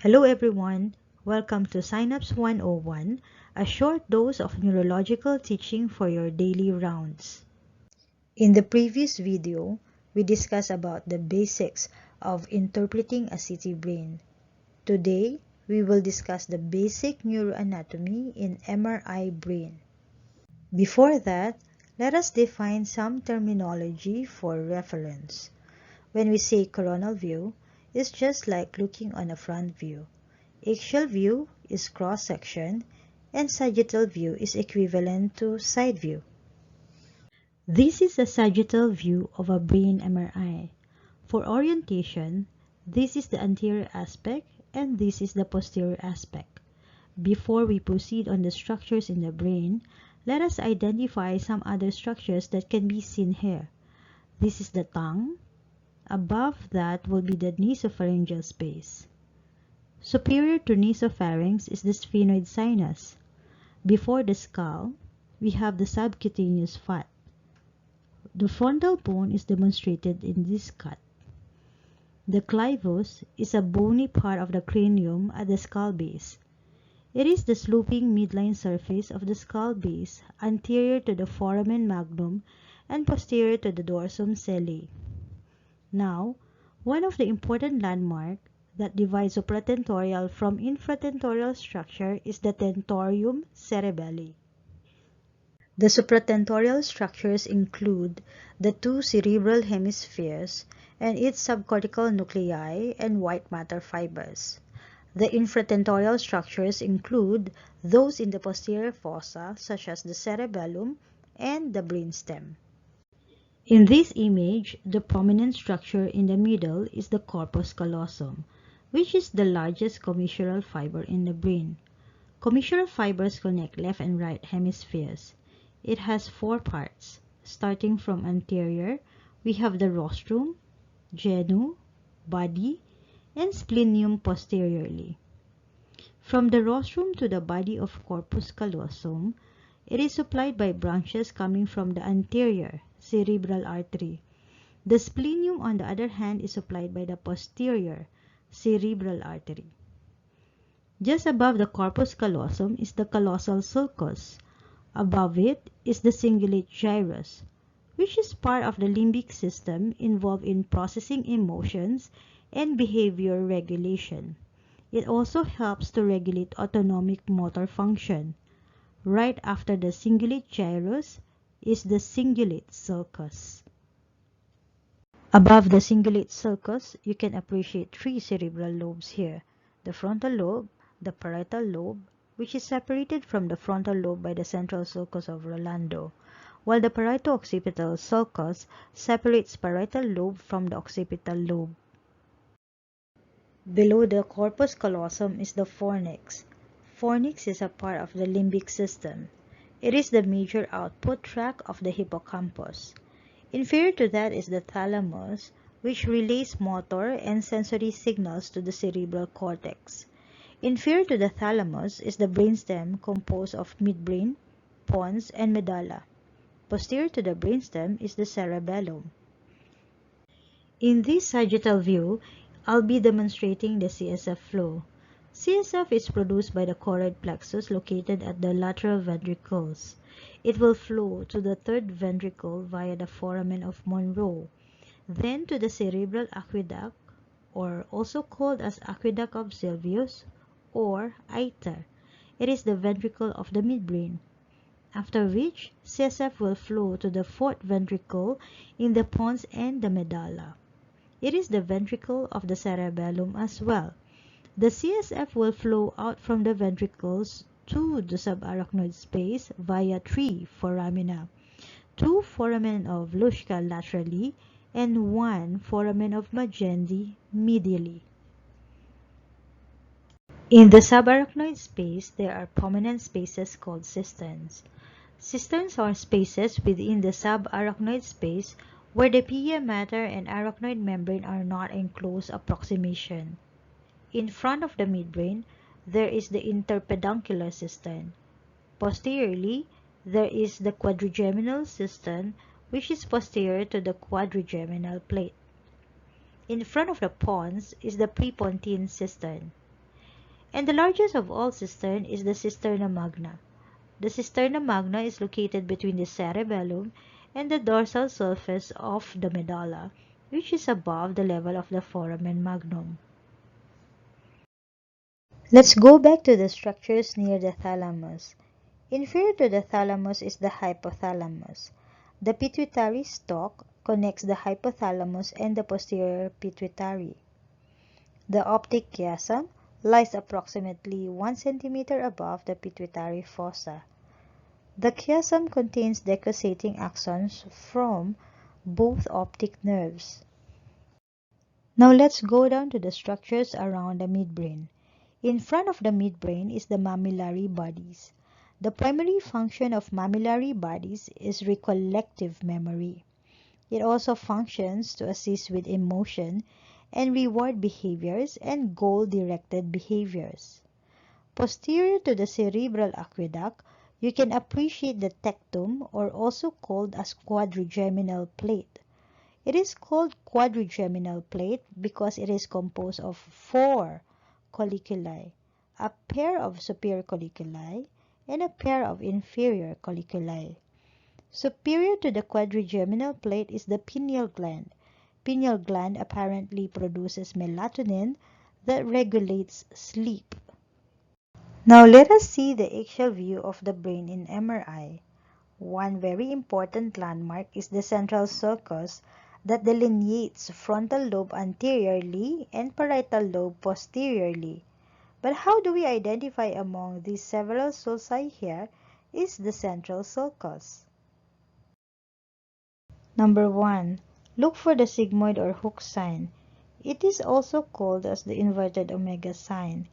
Hello everyone, welcome to Synapse 101, a short dose of neurological teaching for your daily rounds. In the previous video, we discussed about the basics of interpreting a city brain. Today, we will discuss the basic neuroanatomy in MRI Brain. Before that, let us define some terminology for reference. When we say coronal view, it's just like looking on a front view. Eggshell view is cross-section, and sagittal view is equivalent to side view. This is a sagittal view of a brain MRI. For orientation, this is the anterior aspect and this is the posterior aspect. Before we proceed on the structures in the brain, let us identify some other structures that can be seen here. This is the tongue. Above that will be the nasopharyngeal space. Superior to nasopharynx is the sphenoid sinus. Before the skull, we have the subcutaneous fat. The frontal bone is demonstrated in this cut. The clivus is a bony part of the cranium at the skull base. It is the sloping midline surface of the skull base anterior to the foramen magnum and posterior to the dorsum sellae. Now, one of the important landmarks that divides supratentorial from infratentorial structure is the tentorium cerebelli. The supratentorial structures include the two cerebral hemispheres and its subcortical nuclei and white matter fibers. The infratentorial structures include those in the posterior fossa, such as the cerebellum and the brainstem. In this image, the prominent structure in the middle is the corpus callosum, which is the largest commissural fiber in the brain. Commissural fibers connect left and right hemispheres. It has four parts. Starting from anterior, we have the rostrum, genu, body, and splenium posteriorly. From the rostrum to the body of corpus callosum, it is supplied by branches coming from the anterior cerebral artery. The splenium, on the other hand, is supplied by the posterior cerebral artery. Just above the corpus callosum is the callosal sulcus. Above it is the cingulate gyrus, which is part of the limbic system involved in processing emotions and behavior regulation. It also helps to regulate autonomic motor function. Right after the cingulate gyrus is the cingulate sulcus. Above the cingulate sulcus, you can appreciate three cerebral lobes here. The frontal lobe, the parietal lobe, which is separated from the frontal lobe by the central sulcus of Rolando, while the parieto-occipital sulcus separates parietal lobe from the occipital lobe. Below the corpus callosum is the fornix. Fornix is a part of the limbic system. It is the major output tract of the hippocampus. Inferior to that is the thalamus, which relays motor and sensory signals to the cerebral cortex. Inferior to the thalamus is the brainstem composed of midbrain, pons, and medulla. Posterior to the brainstem is the cerebellum. In this sagittal view, I'll be demonstrating the CSF flow. CSF is produced by the choroid plexus located at the lateral ventricles. It will flow to the third ventricle via the foramen of Monro, then to the cerebral aqueduct, or also called as aqueduct of Sylvius, or iter. It is the ventricle of the midbrain. After which, CSF will flow to the fourth ventricle in the pons and the medulla. It is the ventricle of the cerebellum as well. The CSF will flow out from the ventricles to the subarachnoid space via three foramina, two foramen of Luschka laterally and one foramen of Magendie medially. In the subarachnoid space, there are prominent spaces called cisterns. Cisterns are spaces within the subarachnoid space where the pia mater and arachnoid membrane are not in close approximation. In front of the midbrain, there is the interpeduncular cistern. Posteriorly, there is the quadrigeminal cistern, which is posterior to the quadrigeminal plate. In front of the pons is the prepontine cistern. And the largest of all cistern is the cisterna magna. The cisterna magna is located between the cerebellum and the dorsal sulcus of the medulla, which is above the level of the foramen magnum. Let's go back to the structures near the thalamus. Inferior to the thalamus is the hypothalamus. The pituitary stalk connects the hypothalamus and the posterior pituitary. The optic chiasm lies approximately 1 cm above the pituitary fossa. The chiasm contains decussating axons from both optic nerves. Now let's go down to the structures around the midbrain. In front of the midbrain is the mammillary bodies. The primary function of mammillary bodies is recollective memory. It also functions to assist with emotion and reward behaviors and goal-directed behaviors. Posterior to the cerebral aqueduct, you can appreciate the tectum, or also called as quadrigeminal plate. It is called quadrigeminal plate because it is composed of 4 colliculi, a pair of superior colliculi and a pair of inferior colliculi. Superior to the quadrigeminal plate is the pineal gland. Pineal gland apparently produces melatonin that regulates sleep. Now let us see the eggshell view of the brain in MRI. One very important landmark is the central sulcus that delineates frontal lobe anteriorly and parietal lobe posteriorly. But how do we identify among these several sulci here is the central sulcus? Number 1. Look for the sigmoid or hook sign. It is also called as the inverted omega sign.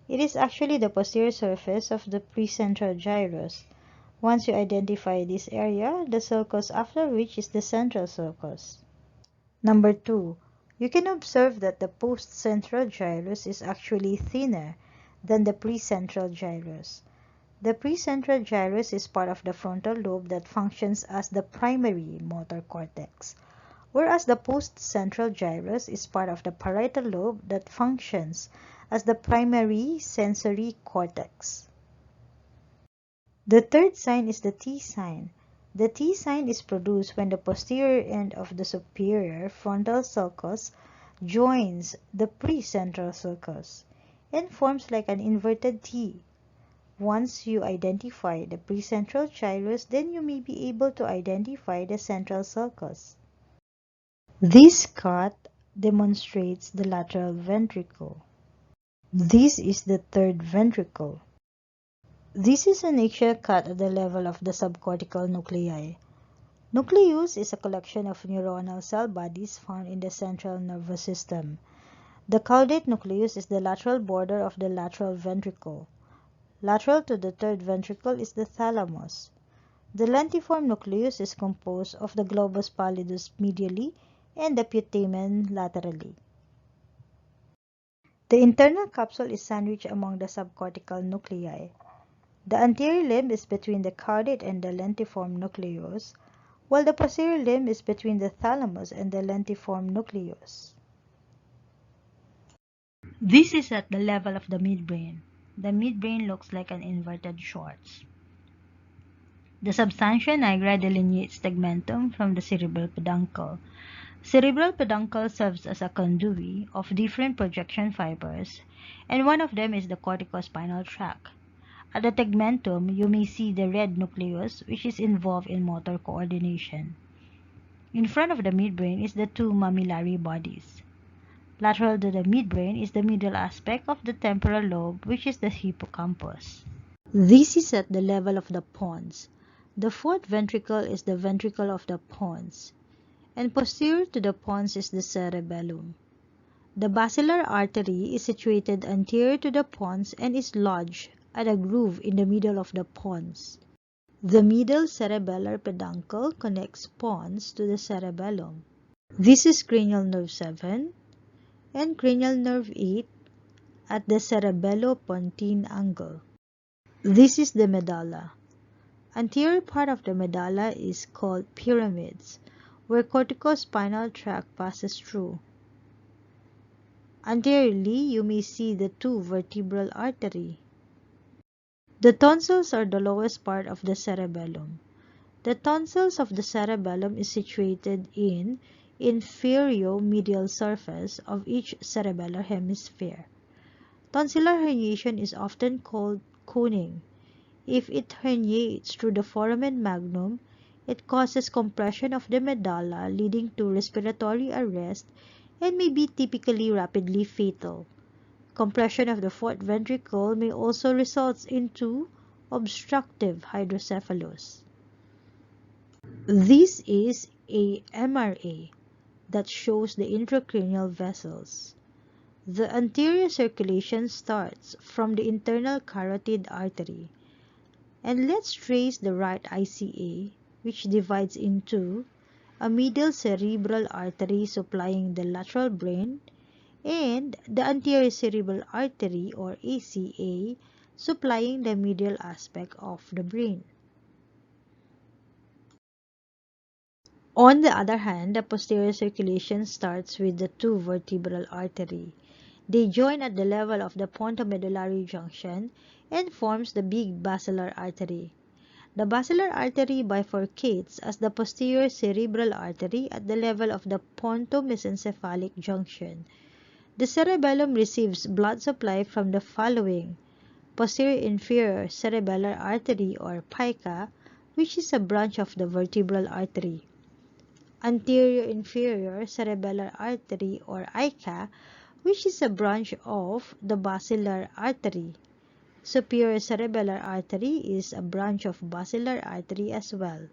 It is actually the posterior surface of the precentral gyrus. Once you identify this area, the sulcus after which is the central sulcus. Number 2. You can observe that the postcentral gyrus is actually thinner than the precentral gyrus. The precentral gyrus is part of the frontal lobe that functions as the primary motor cortex, whereas the postcentral gyrus is part of the parietal lobe that functions as the primary sensory cortex. The third sign is the T sign. The T sign is produced when the posterior end of the superior frontal sulcus joins the precentral sulcus and forms like an inverted T. Once you identify the precentral gyrus, then you may be able to identify the central sulcus. This cut demonstrates the lateral ventricle. This is the third ventricle. This is an eggshell cut at the level of the subcortical nuclei. Nucleus is a collection of neuronal cell bodies found in the central nervous system. The caudate nucleus is the lateral border of the lateral ventricle. Lateral to the third ventricle is the thalamus. The lentiform nucleus is composed of the globus pallidus medially and the putamen laterally. The internal capsule is sandwiched among the subcortical nuclei. The anterior limb is between the caudate and the lentiform nucleus, while the posterior limb is between the thalamus and the lentiform nucleus. This is at the level of the midbrain. The midbrain looks like an inverted shorts. The substantia nigra delineates tegmentum from the cerebral peduncle. Cerebral peduncle serves as a conduit of different projection fibers, and one of them is the corticospinal tract. At the tegmentum, you may see the red nucleus, which is involved in motor coordination. In front of the midbrain is the 2 mammillary bodies. Lateral to the midbrain is the middle aspect of the temporal lobe, which is the hippocampus. This is at the level of the pons. The fourth ventricle is the ventricle of the pons, and posterior to the pons is the cerebellum. The basilar artery is situated anterior to the pons and is lodged at a groove in the middle of the pons. The middle cerebellar peduncle connects pons to the cerebellum. This is cranial nerve 7 and cranial nerve 8 at the cerebellopontine angle. This is the medulla. Anterior part of the medulla is called pyramids, where corticospinal tract passes through. Anteriorly, you may see the two vertebral artery. The tonsils are the lowest part of the cerebellum. The tonsils of the cerebellum is situated in inferior-medial surface of each cerebellar hemisphere. Tonsillar herniation is often called coning. If it herniates through the foramen magnum, it causes compression of the medulla, leading to respiratory arrest and may be typically rapidly fatal. Compression of the fourth ventricle may also result into obstructive hydrocephalus. This is a MRI that shows the intracranial vessels. The anterior circulation starts from the internal carotid artery. And let's trace the right ICA, which divides into a medial cerebral artery supplying the lateral brain and the anterior cerebral artery or ACA supplying the medial aspect of the brain. On the other hand, the posterior circulation starts with the two vertebral artery. They join at the level of the pontomedullary junction and forms the big basilar artery. The basilar artery bifurcates as the posterior cerebral artery at the level of the pontomesencephalic junction. The cerebellum receives blood supply from the following: posterior inferior cerebellar artery or PICA, which is a branch of the vertebral artery; anterior inferior cerebellar artery or ICA, which is a branch of the basilar artery. Superior cerebellar artery is a branch of basilar artery as well.